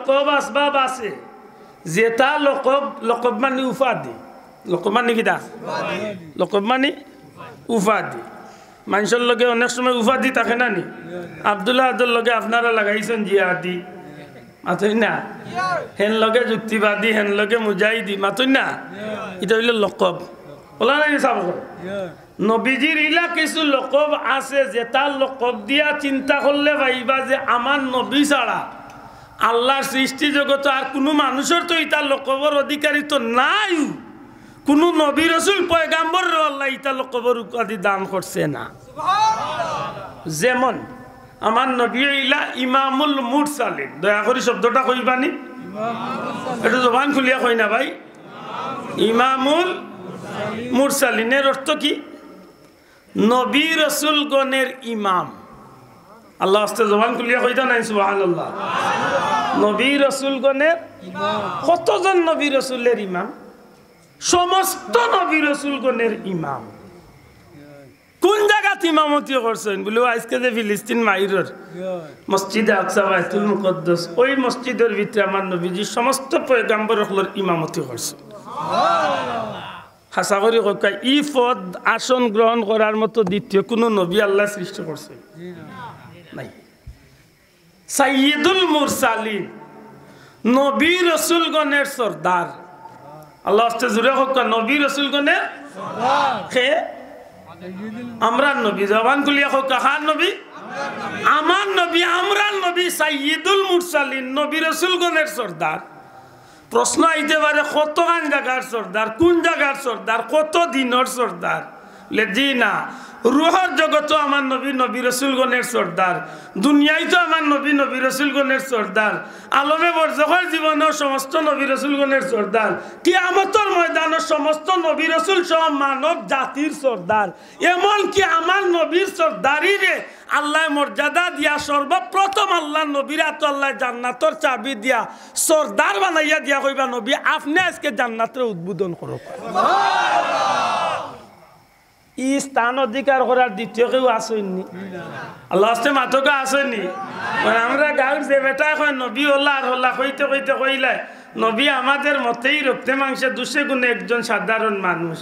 লকব আসবাব আছে যেটা লকব মানে উপাধি লকব মানে কিটা লকব মানে উপাধি মানুষের লগে অনেক সময় উপাধি থাকে না নি আব্দুল্লাহ আদর লগে আপনারা লাগাইছেন জিহাদি মাতই না হেন লগে যুক্তিবাদী হেন লগে মুজাহিদি মাতই না এটা হইল লকব বলা নাই চাব নবীজির ইলা কিছু লকব আছে যেটা লকব দিয়া চিন্তা করলে ভাইবা যে আমার নবী ছাড়া আল্লাহর সৃষ্টি জগত আর কোনো মানুষের তো ইটা লকবর অধিকারী তো নাই কোনো নবী রসুল পয়গাম্বর আল্লাহ ইটা লকবর উপাধি দান করছে না যেমন আমার নবী ইলা ইমামুল মুরসালিন দয়া করে শব্দটা কইবানি এটা জবান খুলিয়া কই না ভাই ইমামুল মুরসালিনের অর্থ কি নবী রসুলগণের ইমাম আল্লাহ আস্তে জবান খুলিয়া কইতা নাই সুবহানাল্লাহ নবী রসুলগণের কতজন নবী রসুলের ইমাম সমস্ত নবী রসুলগণের ইমাম কোন জায়গাত ইমামতি করছেন বলে আজকে যে ফিলিস্তিন মাইরের মসজিদে আকসা বাইতুল মুকদ্দাস ওই মসজিদের ভিতরে আমার নবীজি সমস্ত পয়গম্বরগুলোর ইমামতি করছেন হাসা করে কয় ই পদ আসন গ্রহণ করার মতো দ্বিতীয় কোনো নবী আল্লাহ সৃষ্টি করছে নাই সাইয়্যিদুল মুরসালিন নবী রাসূলগণের সরদার আল্লাহ আস্তে জুড়ে হোক নবী রাসূলগণের কে আমরা নবী জবান খুলিয়া হোক কাহার নবী আমার নবী আমরা নবী সাইয়্যিদুল মুরসালিন নবী রাসূলগণের সরদার প্রশ্ন আইতে পারে কতখান জায়গার সর্দার কোন জায়গার সর্দার কত দিনের সর্দার বলে জি না রুহর জগত আমার নবী নবী রসুলগণের সর্দার দুনিয়ায় তো আমার নবী নবী রসুলগণের সর্দার আলমে বরজখের জীবনেও সমস্ত নবী রসুলগণের সর্দার কিয়ামতের ময়দানের সমস্ত নবী রসুল সহ মানব জাতির সর্দার এমনকি আমার নবীর সর্দারিরে আল্লাহ মর্যাদা দিয়া সর্বপ্রথম আল্লাহ নবীরা তো আল্লাহ জান্নাতর চাবি দিয়া সর্দার বানাইয়া দিয়া কইবা নবী আপনি আজকে জান্নাতের উদ্বোধন করো ই স্থান অধিকার করার দ্বিতীয় কেউ আসেননি আল্লাহ আস্তে মাথকে আসেননি আমরা গাঁর যে বেটা এখন নবী হল্লা আর হল্লা কইতে কইতে কইলে নবী আমাদের মতেই রক্তে মাংসে দুষে গুণে একজন সাধারণ মানুষ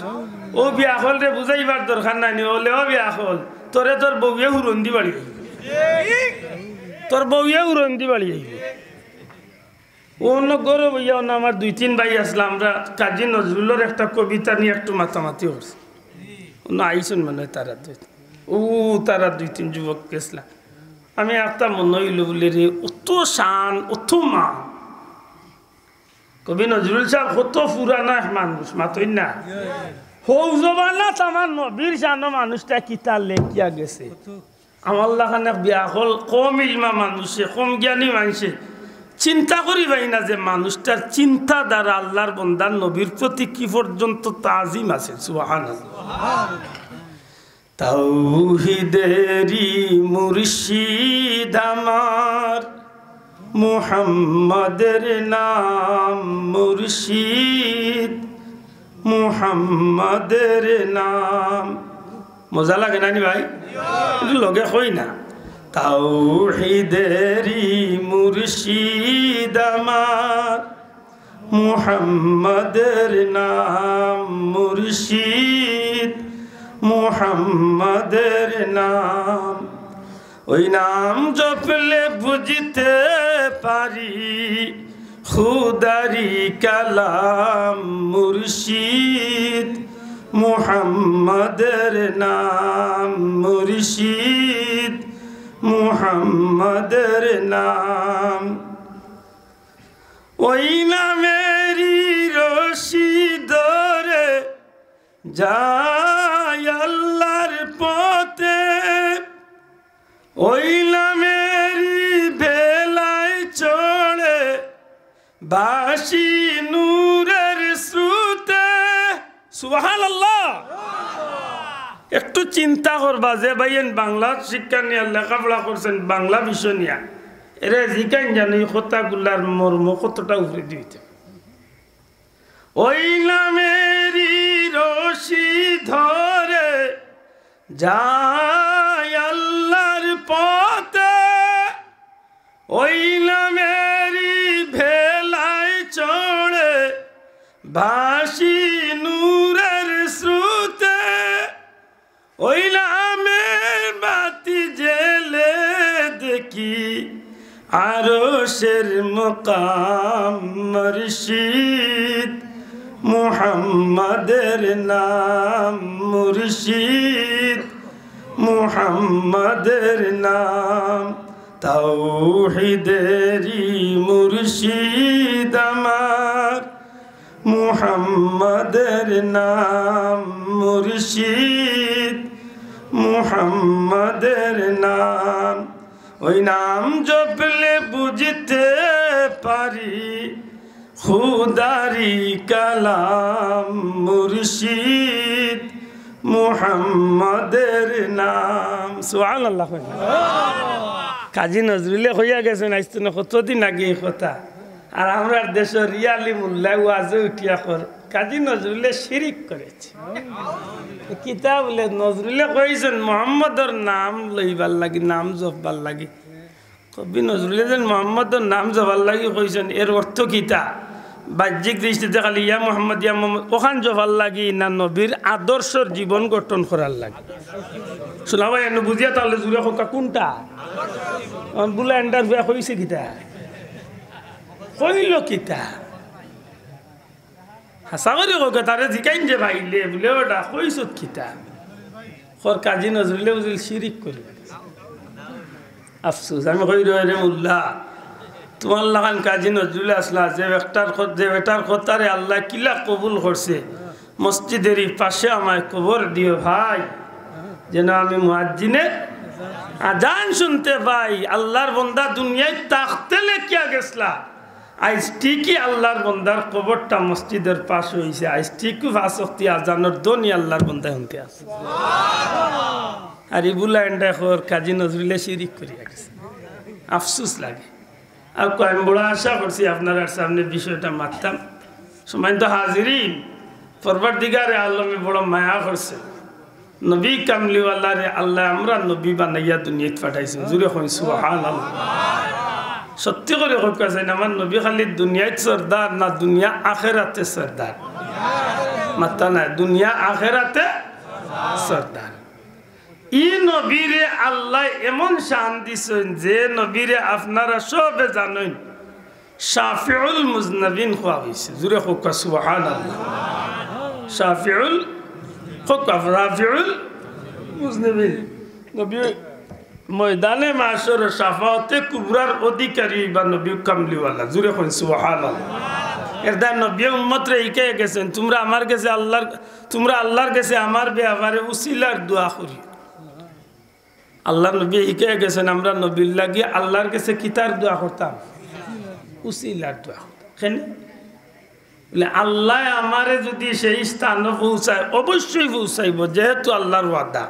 ও বিয়া হল রে বুঝাইবার দরকার নাই হলেও বিয়া হল তোরে তোর বউয়ে হুরন্দি বাড়ি তোর বউয়ে হুরন্দি বাড়ি অন্য গরু বইয়া আমার 2-3 ভাই আসলাম আমরা কাজী নজরুলের একটা কবিতা নিয়ে একটু মাতামাতি করছি না আইসুন মানে তারা তারা 2-3 যুবক গেছিলাম আমি একটা মনে হইল বলে রে অত শান অত মা কবি নজরুল সাহেব কত পুরানা মানুষ মাতই না হৌ জবানাত আমার নবীর শানো মানুষটা কিতা লেখিয়া গেছে আমার লাখানে বিয়া হল কম ইলমা মানুষে কম জ্ঞানী মানুষে চিন্তা করি ভাই না যে মানুষটার চিন্তা দ্বারা আল্লাহর বন্দার নবীর প্রতি কি পর্যন্ত তাজিম আছে সুবহানাল্লাহ তাওহীদেরি মুর্শিদ আমার মুহাম্মাদের নাম মুর্শিদ মুহাম্মাদের নাম মজা লাগে না নি ভাই লগে কই না তাওহীদেরি মুর্শিদ আমার মুহাম্মাদের নাম মুর্শিদ মুহাম্মাদের নাম ওই নাম জপলে বুঝতে পারি খুদারি কালাম মুর্শিদ মুহাম্মাদের নাম মুর্শিদ মুহাম্মাদের নাম ওই নামেরই রশি ধরে যায় আল্লাহর পথে ওই নামেরই ভেলায় চড়ে বাসি নূরের স্রোতে সুবহানাল্লাহ একটু চিন্তা করবা যে ভাইয়েন বাংলা শিক্ষা নিয়ে লেখাপড়া করছেন বাংলা বিষয় নিয়ে এরা জিকাইন জানি কথাগুলার মর্ম কতটা উপরে দিতে ওই নামেরই রশি ধরে যায় আল্লাহর পথে ওই নামেরই ভাসি নূরের স্রোতে ওই নামের বাতি জেলে দেখি আরশের মকাম মুর্শিদ মুহাম্মাদের নাম মুর্শিদ মুহাম্মাদের নাম তাওহীদেরই মুর্শিদ আমার মুহাম্মাদের নাম মুর্শিদ মুহাম্মাদের নাম ওই নাম জপলে বুঝতে পারি খুদারি কালাম মুর্শিদ মুহাম্মাদের নাম সুবহানাল্লাহ। কাজী নজরুলে হইয়া গেছেন আইসতো কতদিন আগে এই কথা। আর আমরা দেশের রিয়ালি মোল্লা ওয়াজে উঠিয়া কর কাজী নজরুলে শিরিক করেছে। কিতাব বলে নজরুলে কইছেন মোহাম্মদর নাম লইবার লাগি নাম জপবার লাগি। কবি নজরুলে যেন মোহাম্মদর নাম জপবার লাগি কইছেন এর অর্থ কিতা? বাহ্যিক দৃষ্টিতে খালি ইয়া মোহাম্মদ ওখান জপবার লাগি না নবীর আদর্শর জীবন গঠন করার লাগে? শোনা ভাই এনে বুঝিয়া তাহলে জুড়ে হোকা কোনটা বুলা এন্ডার বুয়া কইছে কিতা কইল কিতা হাসা করে হোক তারে জিকাইন যে ভাইলে বলে ওটা কইছ কিতা খর কাজী নজরুলে বুঝিল শিরিক করি। আফসোস আমি কই রে মোল্লা তোমার লাগান কাজী নজরুলে আসলা যে বেটার কথারে আল্লাহ কিলা কবুল করছে মসজিদের পাশে আমায় কবর দিও ভাই যেন আমি মুয়াজ্জিনে আজান শুনতে পাই। আল্লাহর বন্দা দুনিয়ায় তাকতে লেখিয়া গেছলা আইজ ঠিকই আল্লাহর বন্দার কবরটা মসজিদের পাশে হয়েছে। আইজ ঠিকই ফাঁসক্তি আজানোর দনি আল্লাহর বন্দা শুনতে আছে। আর ইবুলা এন্ডা খর কাজী নজরুলে শিরিক করিয়া গেছে। আফসোস লাগে। আর আমি বড় আশা করছি আপনার সামনে বিষয়টা মারতাম। সময় তো হাজিরিন পরবর্তীকারে আলমে বড় মায়া করছে। নবী কামলিওয়ালারে আল্লাহ আমরা নবী বানাইয়া দুনিয়াত পাঠাইছেন। জুড়ে কই সুবহানাল্লাহ। সত্যি করে কইকা যায় আমার নবী খালি দুনিয়াত সরদার না দুনিয়া আখেরাতে সরদার? মাতা না দুনিয়া আখেরাতে সরদার। ই নবীরে আল্লাহ এমন শান দিছেন যে নবীরে আপনারা সবে জানেন শাফিউল মুজনবিন হওয়া হয়েছে। জুড়ে কইকা সুবহানাল্লাহ। শাফিউল রাফিউল মুজনবিন নবী ময়দানে মাশর শাফাতে কুবরার অধিকারী বা নবী কামলিওয়ালা। জুড়ে কইন সুবহানাল্লাহ। এর দা নবী উম্মত রে ইকে গেছেন তোমরা আমার কাছে আল্লাহর তোমরা আল্লাহর কাছে আমার ব্যাপারে উসিলার দোয়া করি। আল্লাহর নবী ইকে গেছেন আমরা নবীর লাগি আল্লাহর কাছে কিতার দোয়া করতাম উসিলার দোয়া কেন আল্লাহ আমারে যদি সেই স্থানে পৌঁছায় অবশ্যই পৌঁছাইব যেহেতু আল্লাহর ওয়াদা।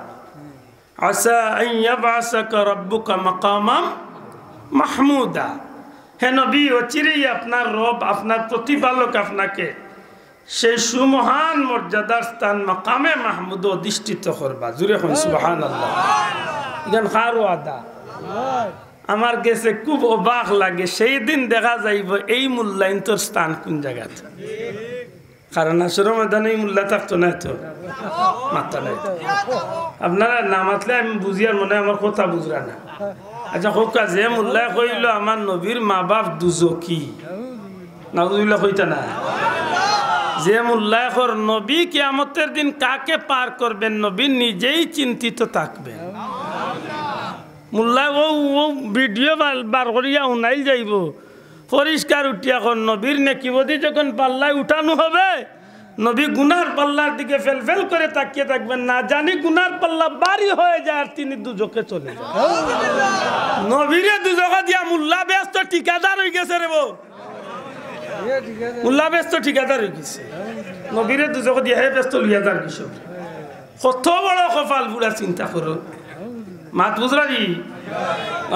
আসা আইয়াবাসাকা রাব্বুকা মাকামাম মাহমুদা। হে নবী অচিরেই আপনার রব আপনার প্রতিপালক আপনাকে সেই সুমহান মর্যাদার স্থান মাকামে মাহমুদ অধিষ্ঠিত করবা। জুড়ে কোন সুবহানাল্লাহ। ইগান কার ওয়াদা? আমার কাছে খুব অবাক লাগে সেই দিন দেখা যাইব এই মূল্যায়ন তোর স্থান কোন জায়গাতে। কারণ আসর ময়দানে এই মূল্য থাকতো না তো মাত্রা নাই। আপনারা না মাতলে আমি বুঝিয়ার মনে আমার কথা বুঝরা না। আচ্ছা হোক যে মূল্যায় কইল আমার নবীর মা বাপ দুজকি না বুঝলে কইতা না। যে মূল্যায় কর নবী কিয়ামতের দিন কাকে পার করবেন নবী নিজেই চিন্তিত থাকবেন। মোল্লা ও ভিডিও বার করিয়া উনাইল যাইব পরিষ্কার উঠিয়া এখন নবীর নেকিবদি যখন পাল্লায় উঠানো হবে নবী গুনার পাল্লার দিকে ফেল ফেল করে তাকিয়ে থাকবেন না জানি গুনার পাল্লা বাড়ি হয়ে যায় আর তিনি দুজকে চলে যান। নবীরে দুজকে দিয়া মোল্লা ব্যস্ত ঠিকাদার হয়ে গেছে রে বউ। মোল্লা ব্যস্ত ঠিকাদার হয়ে গেছে নবীরে দুজকে দিয়া হে ব্যস্ত লিয়া যার কিশোর। কত বড় কপাল বুড়া চিন্তা করো। মাত বুঝলি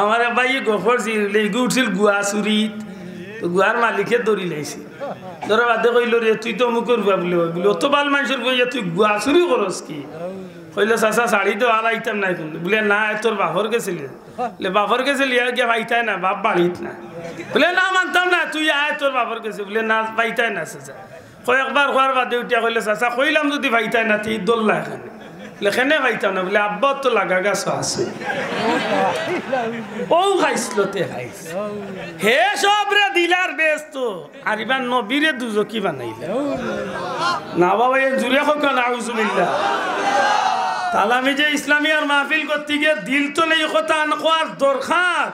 আমার ভাই গফর লেগে উঠছিল গুয়া চুরিত তো গুয়ার মালিকে দৌড়ি লাইছে ধরো বাদে কইল রে তুই তো মুখের গুয়া বলে বলে অত বাল মানুষের বইয়া তুই গুয়া চুরি করস কি কইল চাচা শাড়ি তো আর আইতাম নাই কিন্তু বলে না তোর বাপর গেছিলি বলে বাপর গেছিলি আর গিয়ে পাইতাই না বাপ বাড়িত না বলে না মানতাম না তুই আয় তোর বাপর গেছে বলে না পাইতাই না চাচা কয়েকবার হওয়ার বাদে উঠিয়া কইলে চাচা কইলাম যদি ভাইতাই না তুই দোল্লা এখানে লেখেনে ভাইতাম না বলে আব্বা তো লাগা গাছ আছে ও খাইছিল তে খাইছ হে সবরে দিলার ব্যস্ত আর ইবার নবীরে দুজকি বানাইলে না বাবা এ জুড়ে হোক না আউজুবিল্লাহ তাহলে আমি যে ইসলামী আর মাহফিল করতে গিয়ে দিল তো নেই কথা আনকোয়ার দরকার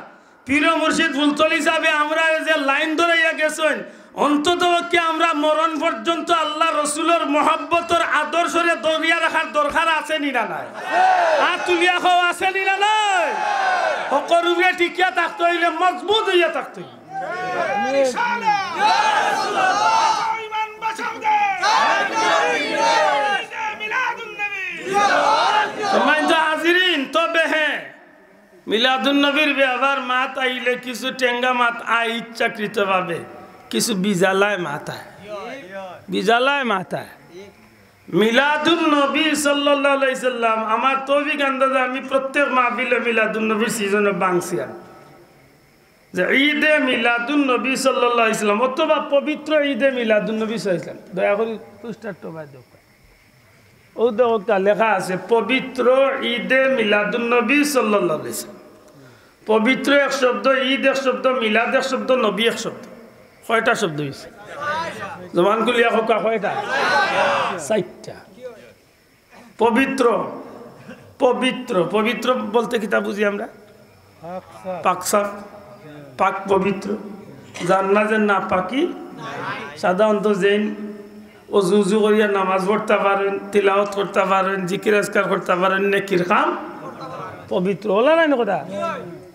পীর মুর্শিদ ফুলতল হিসাবে আমরা যে লাইন ধরাইয়া গেছেন অন্তত কি আমরা মরণ পর্যন্ত আল্লাহ রসুলের মহব্বতর আদর্শরে দরিয়া রাখার দরকার আছে নি না নাই তুলিয়া খাওয়া আছে নি না নাই সকরুরে টিকিয়া থাকতে হইলে মজবুত হইয়া থাকতে হাজিরিন তবে হ্যাঁ মিলাদুন নবীর ব্যবহার মাত আইলে কিছু টেঙ্গা মাত আই ইচ্ছাকৃত ভাবে কিছু বিজালায় মাথায় মিলাদুন নবী সাল্লাল্লাহু আলাইহি সাল্লাম আমার তৌফিক আন্দাজে আমি প্রত্যেক মাহফিলে মিলাদুন নবীর সিজনে বাংছিলাম যে ঈদে মিলাদুন নবী সাল্লাল্লাহু আলাইহি সাল্লাম অথবা পবিত্র ঈদে মিলাদুন নবী সাল্লাল্লাহু আলাইহি সাল্লাম দয়া করে পোস্টারটা বাই দাও ও দেখো লেখা আছে পবিত্র ঈদে মিলাদুন নবী সাল্লাল্লাহু আলাইহি সাল্লাম পবিত্র এক শব্দ ঈদ এক শব্দ মিলাদ এক শব্দ নবী এক শব্দ কয়টা শব্দ হয়েছে জমান গুলিয়া হোকা কয়টা চারটা পবিত্র পবিত্র পবিত্র বলতে কি তা বুঝি আমরা পাক সাফ পাক পবিত্র জান্নাতের না পাকি সাধারণত জেন অজু করিয়া নামাজ পড়তে পারেন তিলাওয়াত করতে পারেন জিকির আজকার করতে পারেন নেকির কাম পবিত্র হলো না কথা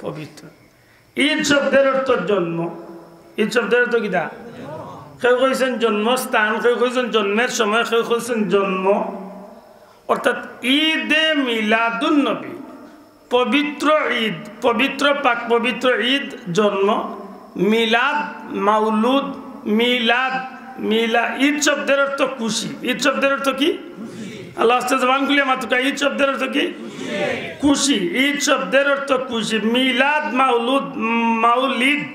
পবিত্র ঈদ শব্দের অর্থ জন্ম ঈদ শব্দের অর্থ কিটা কেউ কইছেন জন্মস্থান কেউ কইছেন জন্মের সময় কেউ কইছেন জন্ম অর্থাৎ ঈদে মিলাদুন নবী পবিত্র ঈদ পবিত্র পাক পবিত্র ঈদ জন্ম মিলাদ মাউলুদ মিলাদ মিলা ঈদ শব্দের অর্থ খুশি ঈদ শব্দের অর্থ কি আল্লাহ জবান খুলে মাতুকা ঈদ শব্দের অর্থ কি খুশি ঈদ শব্দের অর্থ খুশি মিলাদ মাউলুদ মাউলিদ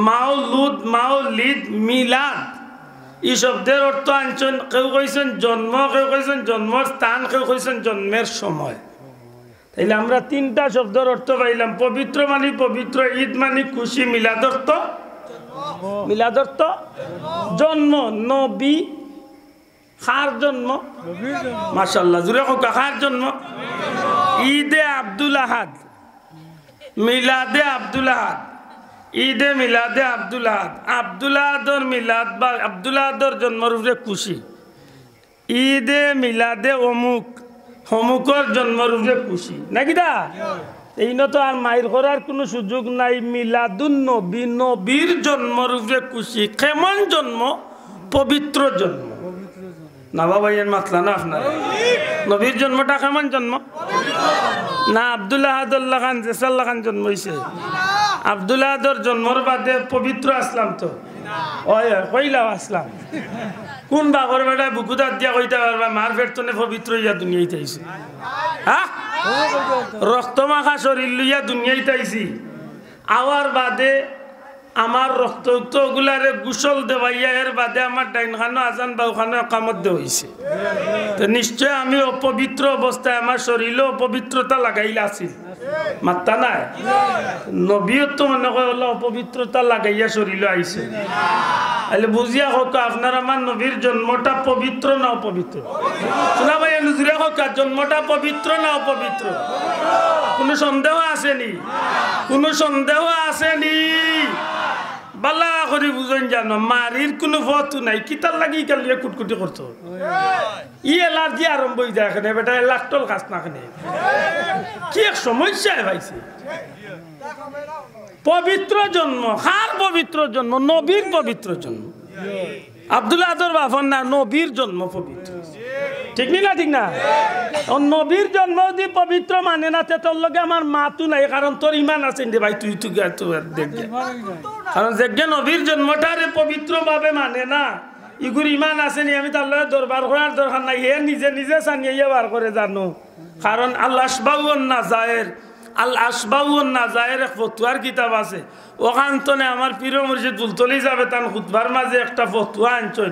মাউলুদ মাউলিদ মিলাদ এই শব্দের অর্থ আনছেন কেউ কইছেন জন্ম কেউ কইছেন জন্মের স্থান কেউ কইছেন জন্মের সময় তাইলে আমরা তিনটা শব্দের অর্থ পাইলাম পবিত্র মানে পবিত্র ঈদ মানে খুশি মিলাদ অর্থ জন্ম নবী কার জন্ম মাশাআল্লাহ জুরে কোকা কার জন্ম ঈদে আব্দুল আহাদ মিলাদে আব্দুল আহাদ ঈদে মিলাদে আব্দুল আহাদ আব্দুল আহাদর মিলাদ বা আব্দুল আহাদর জন্মের উপরে খুশি ঈদে মিলাদে অমুক অমুকর জন্মের উপরে খুশি নাকি দা এই তো আর মায়ের করার কোনো সুযোগ নাই মিলাদুন নবী নবীর জন্মের উপরে খুশি কেমন জন্ম পবিত্র জন্ম না বাবা এর মাতলা না আপনার নবীর জন্মটা কেমন জন্ম না আব্দুল আহাদুল্লাহ খান জেসাল্লাহ খান জন্ম হয়েছে আব্দুল আহাদর জন্মর বাদে পবিত্র আসলাম তো ওই কইলাও আসলাম কোন বাবর বেটায় বুকুদার দিয়া কইতে পারবা মার পেটনে পবিত্র ইয়া দুনিয়াইতে আইছি হ্যাঁ রক্ত মাখা শরীর লইয়া দুনিয়াইতে আইছি আওয়ার বাদে আমার রক্ত গুলারে গুসল দেওয়াইয়া এর বাদে আমার ডাইন খানো আজান বাউ খানো কামত দেওয়া হয়েছে তো নিশ্চয় আমি অপবিত্র অবস্থায় আমার শরীরে অপবিত্রতা লাগাইলে আসিল মাত্তা নাই নবীও তো মনে হয় অপবিত্রতা লাগাইয়া শরীরে আইছে তাহলে বুঝিয়া হোক আপনার আমার নবীর জন্মটা পবিত্র না অপবিত্র শোনা ভাই জুড়ে হোক জন্মটা পবিত্র না অপবিত্র কোনো সন্দেহ আসেনি কোনো সন্দেহ আসেনি বালা করে বুঝেন জানো মারির কোনো ফটো নাই কিতার লাগি কালিয়ে কুটকুটি করতো ই এলার্জি আরম্ভ হয়ে যায় এখানে বেটা লাস্টল কাজ না এখানে কি এক সমস্যায় ভাইছে পবিত্র জন্ম কার পবিত্র জন্ম নবীর পবিত্র জন্ম আব্দুল আদর বাফন না নবীর জন্ম পবিত্র ঠিক না ঠিক না নবীর জন্ম যদি পবিত্র মানে না তোর লগে আমার মাতু নাই কারণ তোর ইমান আছে ভাই তুই তুই দেখবে কারণ দেখবে নবীর জন্মটারে পবিত্র ভাবে মানে না ইগুর ইমান আসেনি আমি তার লগে দরবার করার দরকার নাই হে নিজে নিজে সানিয়ে বার করে জানো কারণ আল আসবাউন নাজায়ের আল আসবাউন নাজায়ের এক ফতুয়ার কিতাব আছে ওখান তো আমার পীর মুর্শিদ ফুলতলি যাবে তার খুতবার মাঝে একটা ফতুয়া আনছেন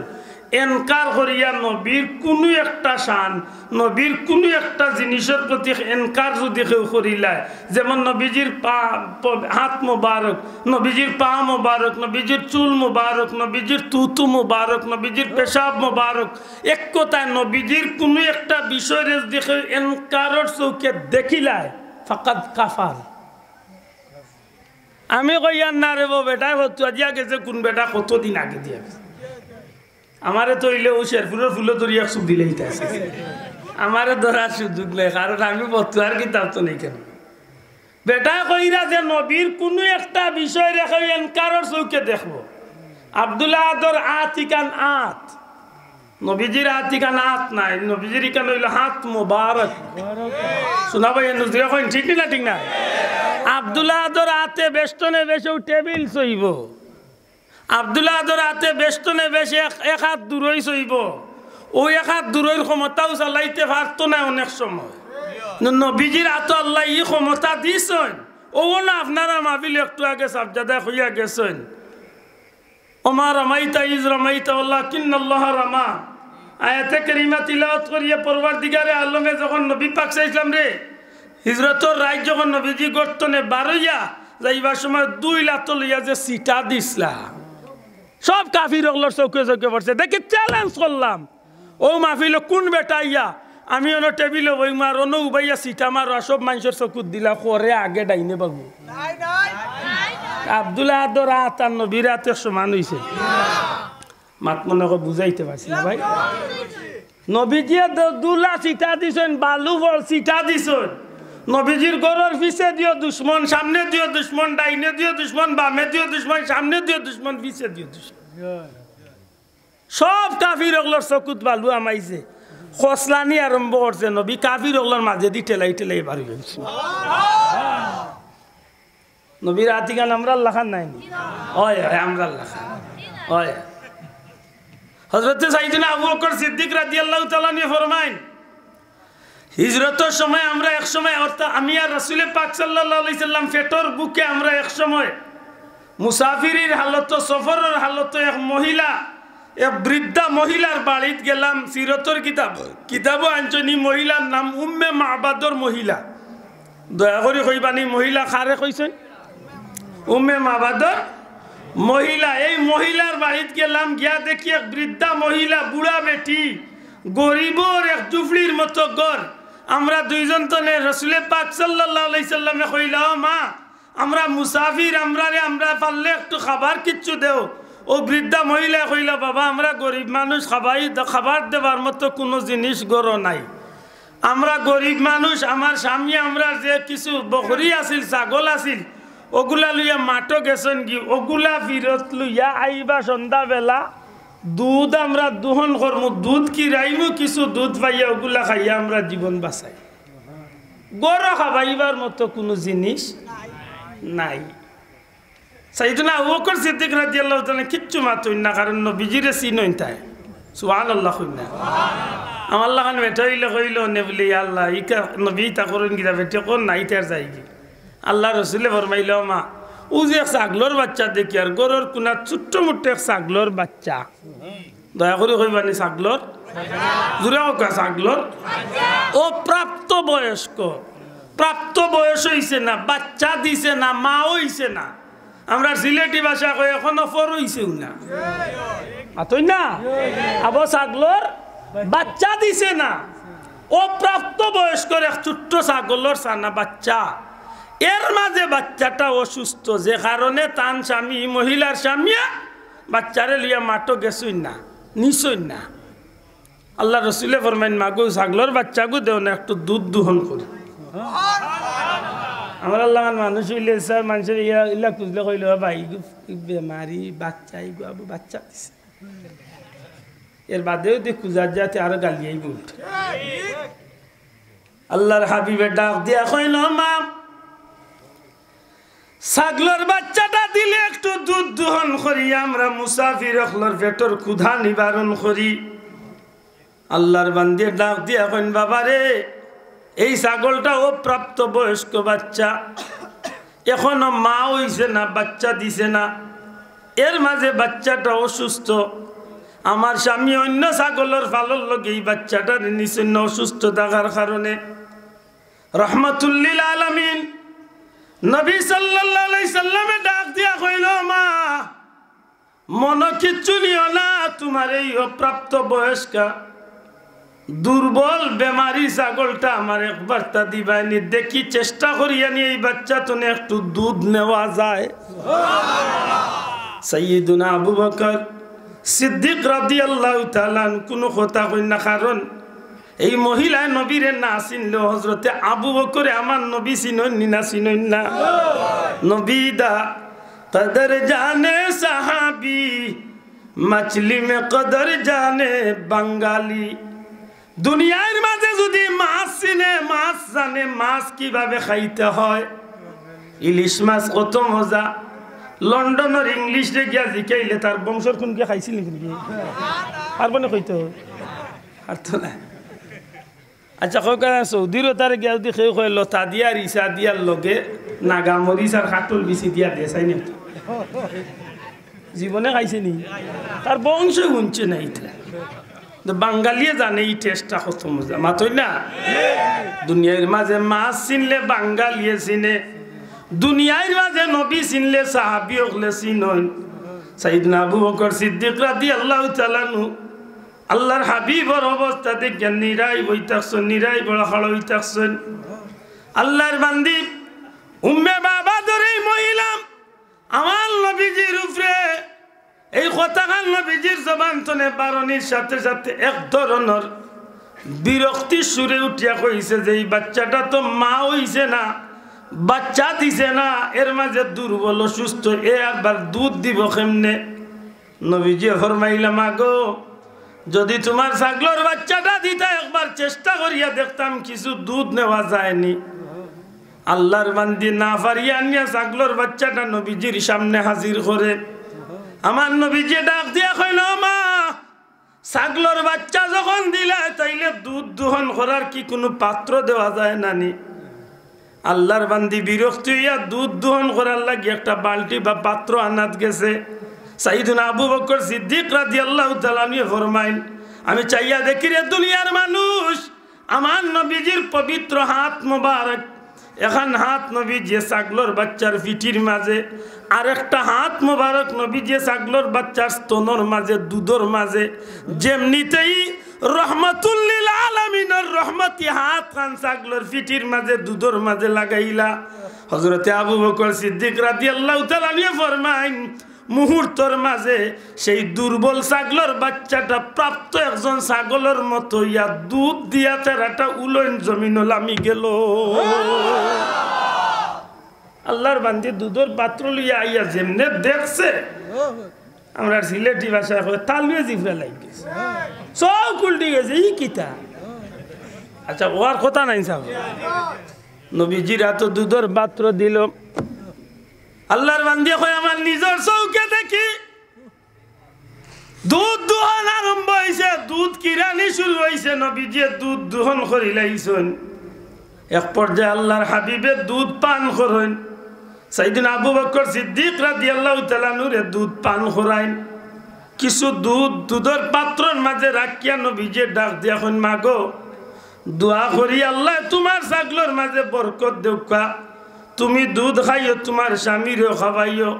এনকার করিয়া নবীর কোনো একটা শান নবীর কোনো একটা জিনিসের প্রতি এনকার যদি কেউ করিলায়, যেমন নবীজির হাত মোবারক, নবীজির পা মোবারক, নবীজির চুল মোবারক, নবীজির তুতু মোবারক, নবীজির পেশাব মোবারক, এক কথায় নবীজির কোনো একটা বিষয়ের দেখে এনকারের চৌকে দেখিলায় ফাকাদ কাফার। আমি কইয়ার না রে বেটায় হতুয়া দিয়া গেছে, কোন বেটা কতদিন আগে দিয়া গেছে। আমারে তো হইলে ও শেরপুরের ফুলো ধরিয়া সুখ দিলেই আছে, আমারে ধরার সুযোগ নেই, কারণ আমি বতুয়ার কিতাব তো নেই। কেন বেটা কইরা যে নবীর কোনো একটা বিষয় রেখে এনকারের চৌকে দেখবো। আব্দুল্লাহ আদর আতিকান আত, নবীজির আতিকান আত নাই, নবীজির ইকান হইল হাত মোবারক। শোনা ভাই নুজরিয়া কইন ঠিক না ঠিক না? আব্দুল্লাহ আদর আতে বেষ্টনে বেশে টেবিল চইব, আব্দুল্লাহ আদর আতে বেষ্টনে বেশে এক হাত দূরই চইব। ওই এক হাত দূরের ক্ষমতাও চালাইতে পারতো না অনেক সময়। নবীজির আত আল্লাহ ই ক্ষমতা দিছেন। ও না আপনারা মাহফিল একটু আগে সাবজাদা হইয়া গেছেন, ওমা রামাইতা ইজ রামাইতা ওয়ালাকিন্নাল্লাহ রামা। আয়াতে কারিমা তিলাওয়াত করিয়া পরওয়ারদিগারে আলমে যখন নবী পাক সাল্লাল্লাহু আলাইহি রে হিজরতর রাত যখন নবীজি গর্তনে বারইয়া যাইবার সময় 2 লাত লইয়া যে সিটা দিছলা, সব কাফির ওগুলোর চৌকে চৌকে পড়ছে। দেখি চ্যালেঞ্জ করলাম, ও মাহফিল কোন বেটা ইয়া, আমি অন্য টেবিলে বই মার অন্য উবাইয়া সিটা মার সব মানুষের চকুত দিলা করে আগে ডাইনে বাবু। আব্দুল্লাহ আদর আতার নবীর হাতে সমান হয়েছে। মাত মনে করে বুঝাইতে পারছি না ভাই। নবীজিয়ে দুলা সিটা দিছেন, বালু ফল সিটা দিছেন। নবীজির গরর পিছে দিও দুশ্মন, সামনে দিও দুশ্মন, ডাইনে দিও দুশ্মন, বামে দিও দুশ্মন, সামনে দিও দুশ্মন, পিছে দিও দুশ্মন। সব কাফির ওগুলোর চকুত বালু আমাইছে। খসলানি আরম্ভ করছে নবী, কাফির ওগুলোর মাঝে দি ঠেলাই ঠেলাই বাড়ি গেছে। নবীর আতিকান আমরা লাখান নাই, হয় আমরা লাখান হয়। হযরত সাইয়েদনা আবু বকর সিদ্দিক রাদিয়াল্লাহু তাআলা নিয়ে ফরমাইন, হিজরতের সময় আমরা এক সময়, অর্থাৎ আমি আর রাসূল পাক সাল্লাল্লাহু আলাইহি সাল্লাম ফেটর বুকে আমরা এক সময় মুসাফিরের হালত, সফরের হালত এক মহিলা, এক বৃদ্ধা মহিলার বাড়িতে গেলাম। সিরতর কিতাবও আনছনি, মহিলার নাম উম্মে মাবাদর মহিলা। দয়া করে কইবানি মহিলা কারে কইছেন? উম্মে মাবাদর মহিলা। এই মহিলার বাড়িতে গেলাম, গিয়া দেখি এক বৃদ্ধা মহিলা, বুড়া বেটি, গরিবর এক জুফড়ির মতো ঘর। আমরা দুইজন তো নে রাসূল পাক সাল্লাল্লাহু আলাইহি সাল্লামে কইলা, মা আমরা মুসাফির, আমরা পারলে একটু খাবার কিচ্ছু দেও। ও বৃদ্ধা মহিলা কইলা, বাবা আমরা গরিব মানুষ, খাবার দেবার মতো কোনো জিনিস গড় নাই, আমরা গরিব মানুষ। আমার স্বামী আমরা যে কিছু বকরি আছিল, ছাগল আছিল, ওগুলা লইয়া মাঠো গেছেন কি, ওগুলা ফিরত লইয়া আইবা সন্ধ্যাবেলা দুধ আমরা দোহন করমু, দুধ কি রাইমু, কিছু দুধ পাইয়া ওগুলা খাইয়া আমরা জীবন বাঁচাই। গরু খাবাইবার মতো কোনো জিনিস নাই। সাইয়েদনা আবু বকর সিদ্দিক রাদিয়াল্লাহু তাআলা কিচ্ছু মাতুন না, কারণ নবীজিরে চিনইন তাই। সুবহানাল্লাহ কইনা আমার লাগান বেটা হইলে কইল নে বলি আল্লাহ ইকা নবী তা করেন গিরা বেটে কোন নাই তার যাইগি। আল্লাহ রাসূলে ফরমাইল, মা ও যে ছাগলর বাচ্চা দেখি আর গরুর কোনা ছোট্ট মোটে ছাগলর বাচ্চা, দয়া করে কইবানি ছাগলর জুড়ে হোকা ছাগলর ও প্রাপ্ত বয়স্ক, প্রাপ্ত বয়স হইছে না, বাচ্চা দিছে না, মা হইছে না। আমরা সিলেটি ভাষা কই এখনো ফর হইছেও না, আতই না আবো ছাগলর বাচ্চা দিছে না। ও প্রাপ্ত বয়স্কর এক ছোট্ট ছাগলর সানা বাচ্চা, এর মাঝে বাচ্চাটা অসুস্থ, যে কারণে তান স্বামী, মহিলার স্বামী বাচ্চারে লিয়া মাঠো গেছই না, নিছই না। আল্লাহ রসুলে ফরমাইন, মাগো ছাগলর বাচ্চাগু দেও না, একটু দুধ দোহন করি। আমার আল্লাহ মানুষ হইলে স্যার মানুষের ইলা খুঁজলে কইল, ভাই বেমারি বাচ্চা, আবু বাচ্চা দিছে, এর বাদেও দেখ খুঁজার যাতে আরো গালিয়াই বলতে। আল্লাহর হাবিবের ডাক দিয়া কইল, মা ছাগলর বাচ্চাটা দিলে একটু দুধ দোহন করি, আমরা মুসাফির অখলর পেটর ক্ষুধা নিবারণ করি। আল্লাহর বান্দিয়ে ডাক দিয়া কইন, বাবা রে এই ছাগলটা ও প্রাপ্ত বয়স্ক বাচ্চা, এখনো মা হইছে না, বাচ্চা দিছে না, এর মাঝে বাচ্চাটা অসুস্থ, আমার স্বামী অন্য ছাগলের ফালর লগে এই বাচ্চাটার নিশ্চয় অসুস্থ থাকার কারণে রহমাতুল্লিল আলামিন নবী সাল্লাল্লাহু আলাইহি সাল্লামে ডাক দিয়া কইল মা মন কিচ্ছু নিও না তোমার এই অপ্রাপ্ত বয়স্কা দুর্বল বেমারি ছাগলটা আমার একবার তা দিবাইনি দেখি চেষ্টা করিয়া নিয়ে এই বাচ্চা তো একটু দুধ নেওয়া যায় সাইয়্যিদুনা আবু বকর সিদ্দিক রাদিয়াল্লাহু তাআলা কোনো কথা কই না কারণ এই মহিলা নবীরে না চিনলো হযরতে আবু বকরে আমার নবী চিননি না চিনন না নবী দা কদর জানে সাহাবী মাছলি মে কদর জানে বাঙালি দুনিয়ার মাঝে যদি মাছ চিনে মাছ জানে মাছ কিভাবে খাইতে হয় ইলিশ মাছ কত মজা লন্ডনের ইংলিশ রে গিয়া জিকাইলে তার বংশর কোনকে খাইছিল কিন্তু আর বনে কইতে আর তো না আচ্ছা কইকা সৌদির তার গিয়া যদি খেয়ে কই লতা দিয়া রিসা দিয়ার লগে নাগা মরিচ আর কাটল বিচি দিয়া দে চাই না জীবনে খাইছে নি তার বংশ গুনছে না এটা বাঙালিয়ে জানে এই টেস্টটা কত মজা মাতই না দুনিয়ার মাঝে মাছ চিনলে বাঙালিয়ে চিনে দুনিয়ার মাঝে নবী চিনলে সাহাবী হলে চিনন সাইয়েদনা আবু বকর সিদ্দিক রাদিয়াল্লাহু তাআলা আল্লাহর হাবিবর অবস্থা দেখে নিরাই বইতাকছেন নিরাই বড় হড় হইতাকছেন আল্লাহর বান্দি উম্মে বাবা ধরে মহিলা আমার নবীজির উপরে এই কথাখান নবীজির জবান তনে বারণীর সাথে সাথে এক ধরনের বিরক্তি সুরে উঠিয়া কইছে যে এই বাচ্চাটা তো মা হইছে না বাচ্চা দিছে না এর মাঝে দুর্বল অসুস্থ এ আবার দুধ দিব কেমনে নবীজি ফরমাইলা মাগো যদি তোমার ছাগলের বাচ্চাটা দিতা একবার চেষ্টা করিয়া দেখতাম কিছু দুধ নেওয়া যায়নি আল্লাহর বান্দি না পারিয়া নিয়া ছাগলের বাচ্চাটা নবীজির সামনে হাজির করে আমার নবীজি ডাক দিয়া কইল মা ছাগলের বাচ্চা যখন দিলা তাইলে দুধ দোহন করার কি কোনো পাত্র দেওয়া যায় নানি আল্লাহর বান্দি বিরক্ত হইয়া দুধ দোহন করার লাগি একটা বালতি বা পাত্র আনাত গেছে সাইয়েদনা আবু বকর সিদ্দিক রাদিয়াল্লাহু তাআলা নিয়ে ফরমাইন আমি চাইয়া দেখি রে দুনিয়ার মানুষ আমার নবীজির পবিত্র হাত মোবারক এখন হাত নবীজি ছাগলের বাচ্চার পিঠির মাঝে আর একটা হাত মোবারক নবীজি ছাগলের বাচ্চার স্তনের মাঝে দুধের মাঝে যেমনিতেই রহমাতুল লিল আলামিনের রহমতি হাত খান ছাগলের পিঠির মাঝে দুধের মাঝে লাগাইলা হযরতে আবু বকর সিদ্দিক রাদিয়াল্লাহু তাআলা নিয়ে ফরমাইন মুহূর্তের মাঝে সেই দুর্বল ছাগলের বাচ্চাটা প্রাপ্ত একজন ছাগলের মতো ইয়া দুধ দিয়া তেরাটা উলন জমিন লামি গেল আল্লাহর বান্দি দুধের পাত্র লইয়া আইয়া যেমনে দেখছে আমরা সিলেটি ভাষায় তালুয়ে জিভরা লাগি গেছে সব উল্টি গেছে ই কিতা আচ্ছা ওর কথা নাই সাহেব নবীজির এত দুধের পাত্র দিল আল্লাহর বান্দি কয় আমার নিজের চৌকে দেখি দুধ দোহন আরম্ভ হয়েছে দুধ কিরানি শুরু হয়েছে নবীজি দুধ দোহন করিলাইছেন এক পর্যায়ে আল্লাহর হাবিবে দুধ পান করেন সাইয়েদনা আবু বকর সিদ্দিক রাদিয়াল্লাহু তাআলা নূরে দুধ পান করাইন কিছু দুধের পাত্রের মাঝে রাখিয়া নবীজি ডাক দিয়া কইন মাগো দোয়া করি আল্লাহ তোমার ছাগলের মাঝে বরকত দেউকা তুমি দুধ খাইও তোমার স্বামীরও খাওয়াইও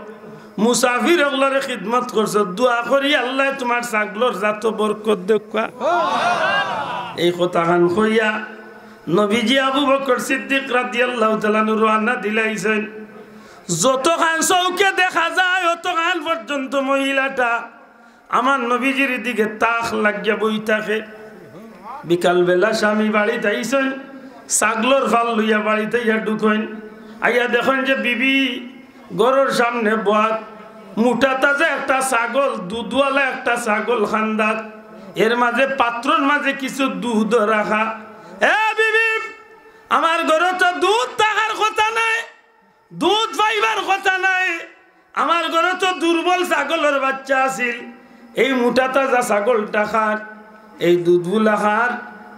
মুসাফির ওগুলোর খিদমত করছো দোয়া করি আল্লাহ তোমার ছাগলের জাত বরকত দেউকা এই কথাখান কইয়া নবীজি আবু বকর সিদ্দিক রাদিয়াল্লাহু তাআলা রওনা দিলাইছেন যতখান চৌকে দেখা যায় অতখান পর্যন্ত মহিলাটা আমার নবীজির দিকে তাক লাগিয়া বই থাকে বিকালবেলা স্বামী বাড়িতে আইছেন ছাগলের ফাল লইয়া বাড়িতে ইয়া ঢুকেন আইয়া দেখেন যে বিবি ঘরের সামনে বাত মুঠা তাজা একটা ছাগল দুধওয়ালা একটা ছাগল খান্দাত এর মাঝে পাত্রর মাঝে কিছু দুধ রাখা এ বিবি আমার ঘরে তো দুধ থাকার কথা নাই দুধ পাইবার কথা নাই আমার ঘরে তো দুর্বল ছাগলের বাচ্চা আছিল এই মুঠা তাজা ছাগলটা খার এই দুধগুলা খার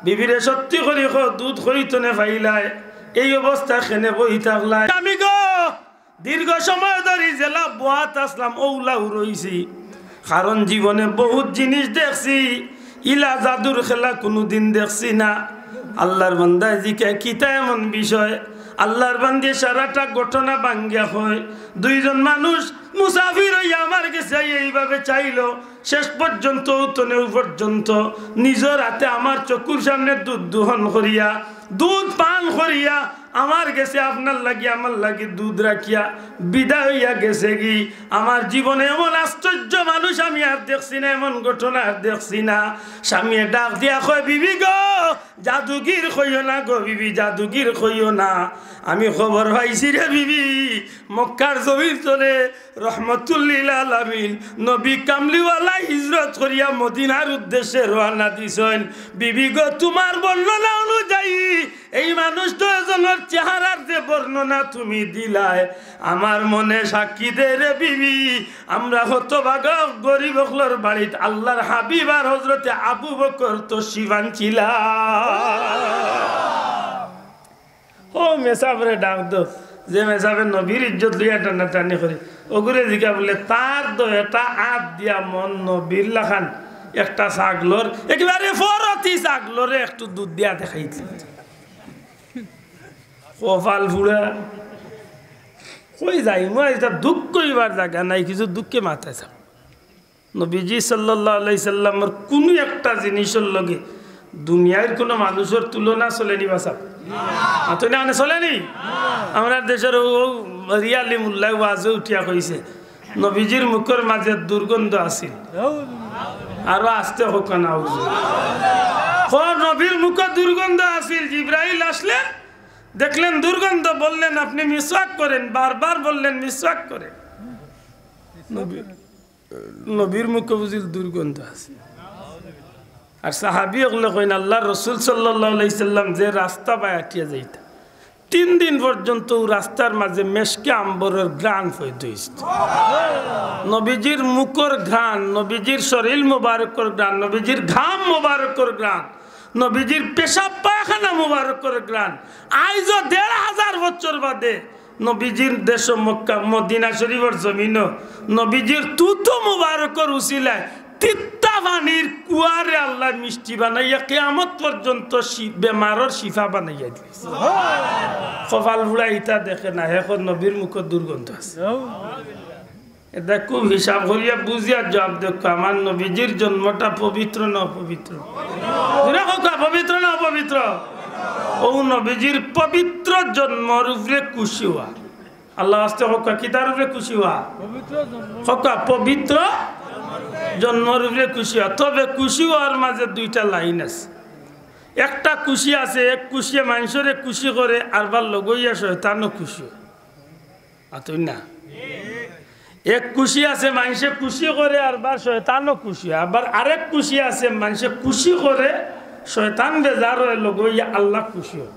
বিবিরে সত্যি করি দুধ খরিতনে পাইলায় এই অবস্থা খেনে বই থাকলাই আমি গো দীর্ঘ সময় ধরে জেলা বোয়াত আসলাম ওলাও রইছি কারণ জীবনে বহুত জিনিস দেখছি, ইলা জাদুর খেলা কোনোদিন দেখছি না। আল্লাহর বান্দা জিকে কিতা এমন বিষয়, আল্লাহর বান্দে সারাটা ঘটনা ভাঙ্গিয়া হয়। দুইজন মানুষ মুসাফির হইয়া আমার কাছে এইভাবে চাইল, শেষ পর্যন্ত উতনেও পর্যন্ত নিজের হাতে আমার চকুর সামনে দুধ দোহন করিয়া, দুধ পান করিয়া আমার গেছে আপনার লাগি আমার লাগি দুধ রাখিয়া বিদায় হইয়া গেছে। কি আমার জীবনে এমন আশ্চর্য মানুষ আমি আর দেখছি না, এমন ঘটনা আর দেখছি না। স্বামী ডাক দিয়া কয়, বিবি গো জাদুগির কইও না গো বিবি, জাদুগির কইও না। আমি খবর পাইছি রে বিবি, মক্কার জমির তলে রহমতুল্লিল আলামিন নবী কামলিওয়ালা হিজরত করিয়া মদিনার উদ্দেশ্যে রওনা দিছেন। বিবি গো তোমার বর্ণনা অনুযায়ী এই মানুষটা এজনের চেহারার যে বর্ণনা তুমি দিলাই, আমার মনে সাক্ষী দে রে বিবি, আমরা হতভাগা গরিব হকলর বাড়িতে আল্লাহর হাবিব আর হযরতে আবু বকর তো শিবান ছিলা। ও মেসাবরে ডাক দো, যে মেসাবে নবীর ইজ্জত লইয়া টানাটানি করি ওগুলো জিকা বলে তার দো এটা আত দিয়া মন নবীর লাখান একটা ছাগলর একেবারে ফরতি ছাগলরে একটু দুধ দিয়া দেখাইছে। কপাল ফুড়া কই যাই মই এটা দুঃখ করিবার জায়গা নাই, কিছু দুঃখে মাথায় যাব। নবীজি সাল্লাল্লাহু আলাইহি সাল্লামের কোনো একটা জিনিসের লগে দুনিয়ার কোনো মানুষের তুলনা চলেনি বাসা না চলেনি। আমার দেশের রিয়ালি মুল্লাই ওয়াজে উঠিয়া কইছে নবীজির মুখের মাঝে দুর্গন্ধ আছিল, আরো আসতে হোক না নবীর মুখে দুর্গন্ধ আছিল। জিব্রাইল আসলেন, দেখলেন দুর্গন্ধ, বললেন আপনি মিসওয়াক করেন, বারবার বললেন মিসওয়াক করেন। নবীর মুখে বুঝিল দুর্গন্ধ আছে। আর সাহাবি ওগুলো কইন আল্লাহ রসুল সাল্লাল্লাহু আলাইহি সাল্লাম যে রাস্তা বায়াটিয়া যাইতা 3 দিন পর্যন্ত রাস্তার মাঝে মেশকে আম্বরের ঘ্রাণ হইতে হইছে। নবীজির মুখর ঘ্রাণ, নবীজির শরীর মুবারকর ঘ্রাণ, নবীজির ঘাম মুবারকর ঘ্রাণ, নবীজির পেশাব পায়খানা মুবারকর ঘ্রাণ। আইজ 1500 বছর বাদে নবীজির দেশ মক্কা মদিনা শরীফের জমিন নবীজির তুতো মুবারকর উসিলায় তিত্তা পানির কুয়ারে আল্লাহ মিষ্টি বানাইয়া কিয়ামত পর্যন্ত বেমারর শিফা বানাইয়া দিয়েছে। কপাল ফুড়া ইটা দেখে না, এখন নবীর মুখে দুর্গন্ধ আছে। এটা খুব হিসাব করিয়া বুঝিয়া জবাব দেখো, আমার নবীজির জন্মটা পবিত্র না অপবিত্র? পবিত্র না অপবিত্র? ও নবীজির পবিত্র জন্মর উপরে খুশি হওয়া, আল্লাহ আস্তে হকা কি তার উপরে খুশি হওয়া, হকা পবিত্র জন্মর উপরে খুশি হওয়া। তবে খুশি হওয়ার মাঝে 2টা লাইন আছে। একটা খুশি আছে, এক খুশিয়ে মানুষরে খুশি করে আরবার লগইয়া শয়তানও খুশি হয় না। এক খুশি আছে মানুষে খুশি করে আরবার শয়তানও খুশি হয়, আবার আরেক খুশি আছে মানুষে খুশি করে শয়তান বেজার হয়ে লগইয়া আল্লাহ খুশি হয়।